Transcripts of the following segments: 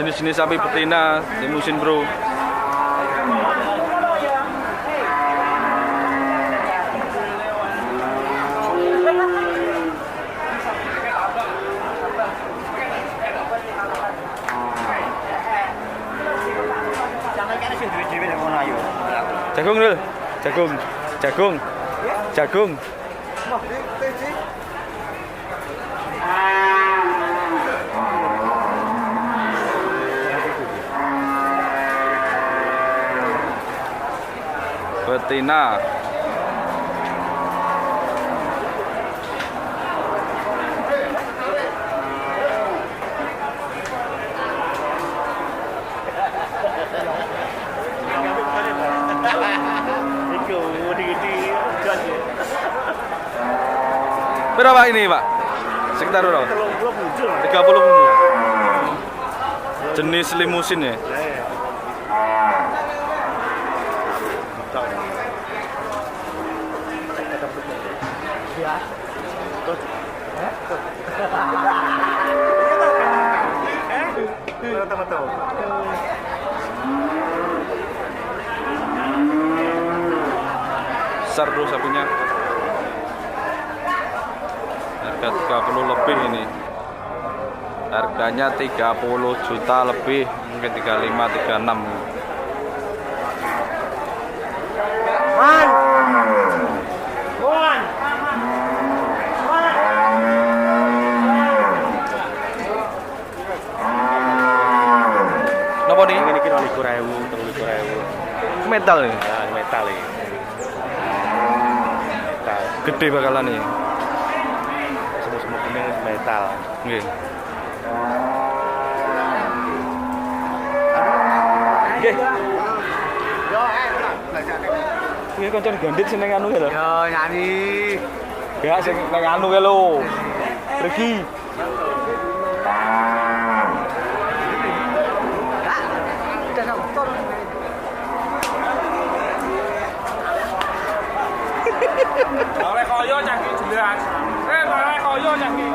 jenis-jenis sapi betina limusin bro. Jagung dulu, jagung. Betina. Berapa ini Pak? Sekitar berapa? 30. Jenis limusin ya? Seru sapinya. Harga 30 lebih ini. Harganya 30 juta lebih, mungkin 35, 36. Napa nih? Ini kira 23.000. Metal nih. Nah, metal ini. Gede bakalan nih. Semua ini metal. Nggih. Nggih. Kuwi kancan gandit sing nang anu lho. Yo nyanyi. Ya sing nang anu ke lho. Pergi. Oleh koyo cangki jelas. Oleh koyo cangki.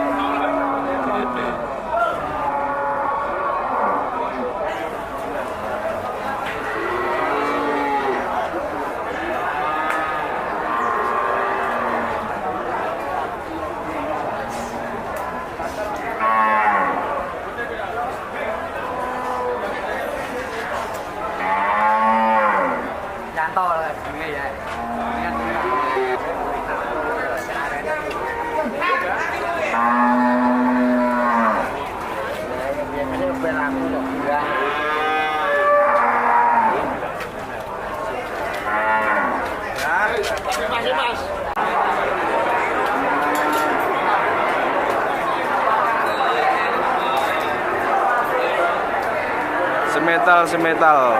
Jantol ini ya. Semetal.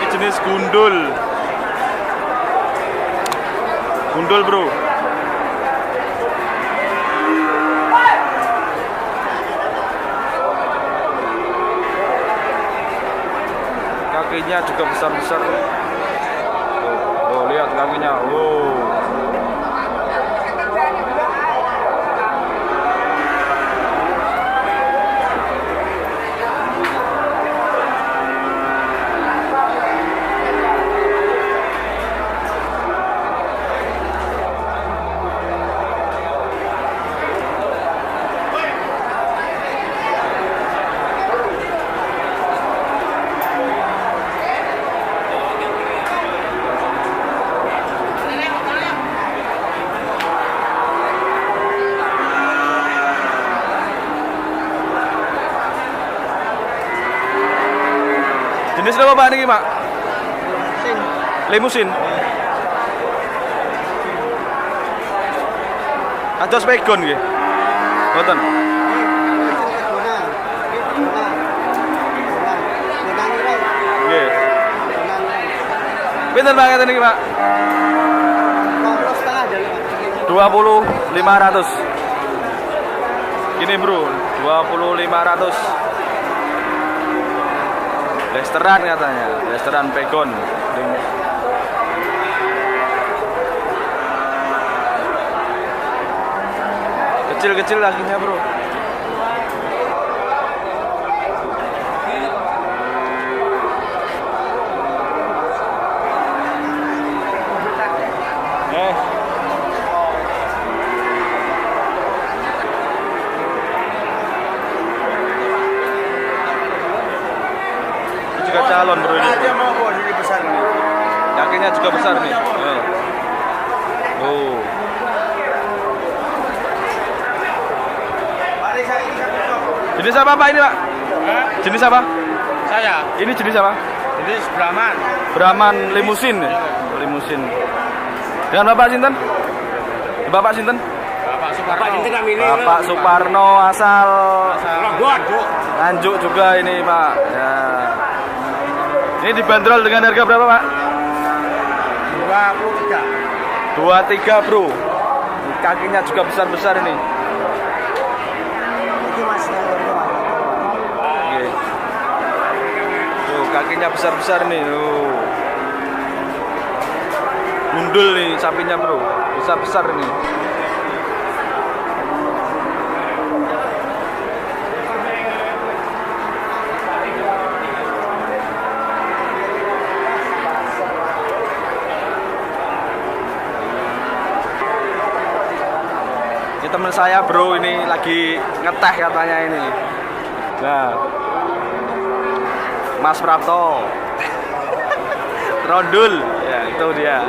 Jenis gundul bro. Kakinya juga besar-besar. Oh, lihat kakinya. Wow. Jenis apa Pak niki, Pak? Limusin. Aja spegon nggih. Mboten. Nggih. Pinten Pak ngeten niki, Pak? 20.500. Ini bro, 20.500. Lesteran katanya, lesteran pegon. Kecil-kecil lakinya bro. Juga calon bro ini. Dia mau kok jadi besar nih. Kakinya juga besar nih. Oh. Jenis apa Pak ini Pak? Jenis apa? Saya. Ini jenis apa? Ini Brahman. Brahman limusin. Limusin. Dengan Bapak Sinten? Bapak Sinten? Bapak Suparno. Bapak Suparno asal Nganjuk. Nganjuk juga ini Pak. Ya. Ini dibanderol dengan harga berapa Pak? 23 bro. Kakinya juga besar-besar ini. Tuh kakinya besar-besar nih. Gundul nih sapinya bro. Besar-besar ini. Teman saya bro ini lagi ngeteh katanya ini. Nah, Mas Prapto Rondul ya itu dia.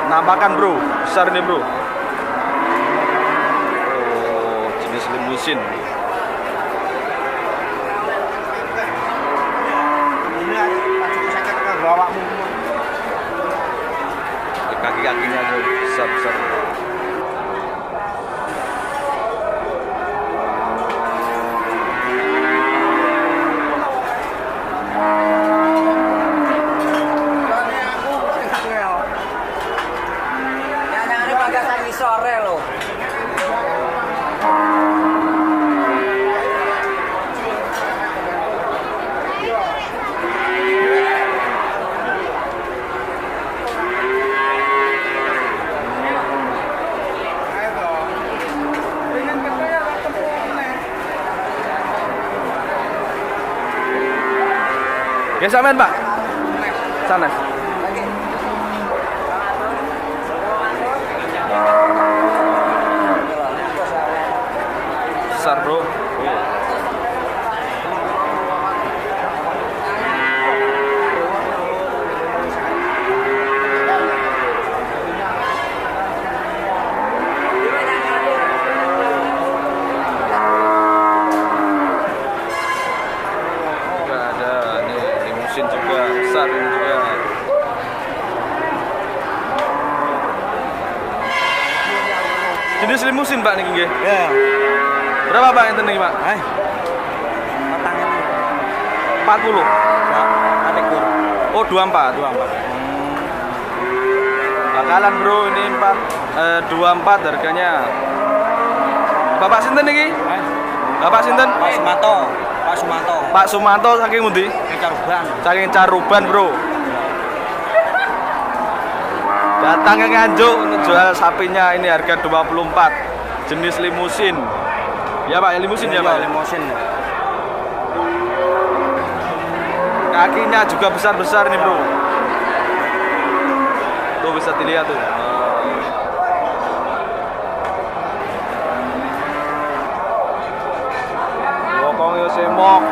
Nampakan bro, besar nih bro. Oh, jenis limusin. Kaki-kakinya tuh besar-besar. Nyanyane pakai sangi sore loh. Ya sampean Pak. Sana. Besar bro. Juga besar ini juga. Jenis limusin Pak niki nggih. Ya. Berapa Pak enten niki Pak? Matangnya 40. ya, ekor. Oh 24. Bakalan bro ini 24 harganya. Bapak sinten niki? Bapak sinten? Pak Sumanto. Pak Sumanto. Pak Sumanto saking pundi? Caruban. Saking Caruban bro. Datang ke Nganjuk untuk jual sapinya ini harga 24. Jenis limusin. Ya Pak, limusin ya Pak. Limusin. Kakinya juga besar-besar nih bro. Tuh bisa dilihat tuh. Bokong yo semok.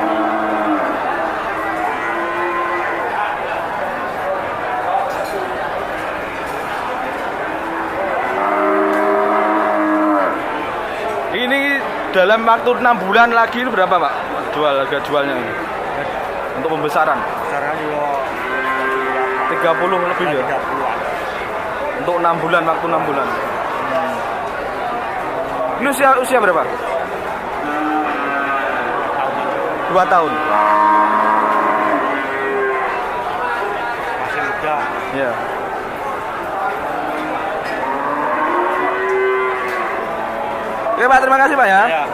Ini dalam waktu 6 bulan lagi itu berapa Pak? Harga jualnya ini? Untuk pembesaran? Sekarang juga 30 lebih ya? 30-an. Untuk 6 bulan, waktu 6 bulan. Ini usia berapa? 2 tahun. Masih muda. Ya. Oke Pak, terima kasih Pak ya. Ya.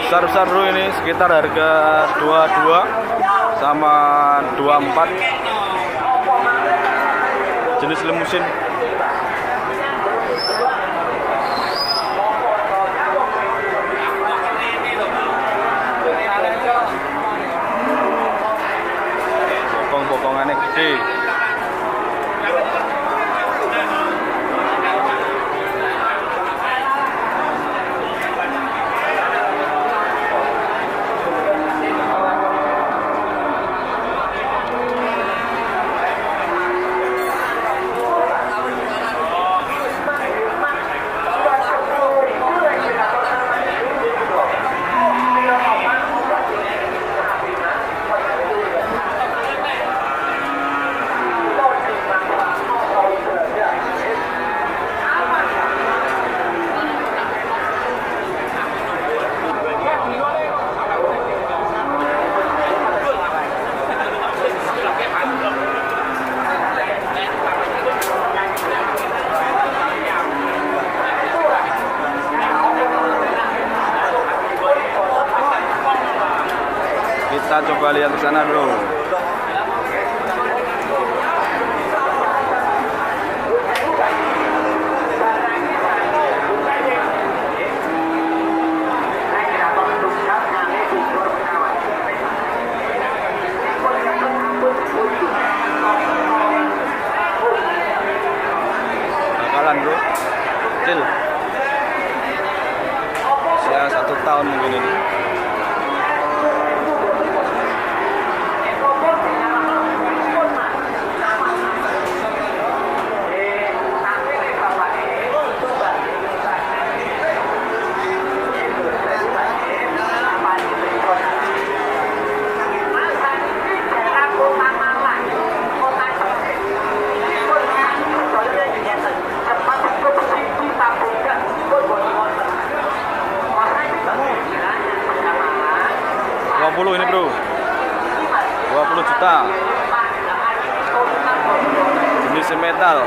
Besar-besar bro, ini sekitar harga 22 sama 24, jenis limusin. Bokong-bokongannya gede. Kita coba lihat ke sana bro. Bakalan bro, kecil. Usia 1 tahun mungkin ini. Ini bro, 20 juta, jenis metal.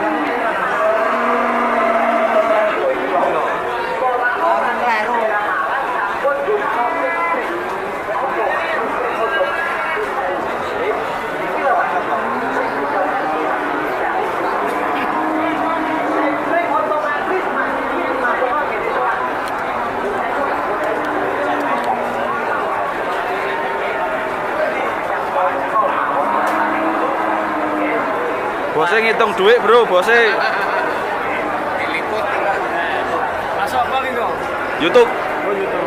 Bosnya ngitung duit bro, bosnya. Diliput. Masuk apa gitu? YouTube. Oh, YouTube.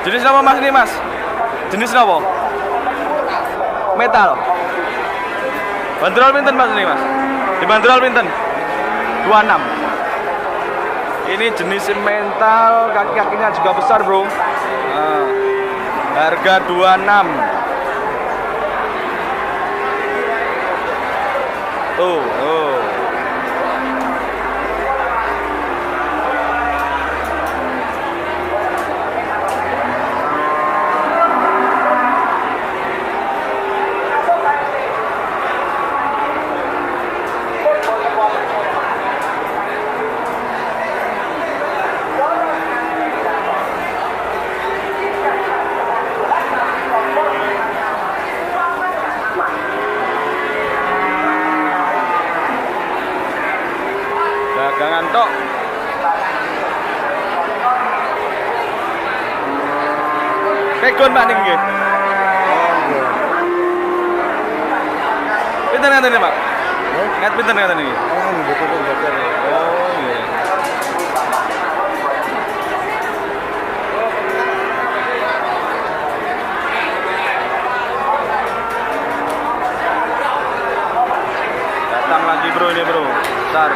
Jenis apa mas ini mas? Jenis apa? Metal. Bandrol pinten mas ini mas? Di bandrol pinten? 26. Ini jenis mental, kaki-kakinya juga besar bro. Nah, harga 26. Tuh, oh. tok. Pegon Pak ning nggih. Pinten ngaten Pak? Ngat pinten ngaten iki? Oh, nggih. Datang lagi bro ini bro. Besar.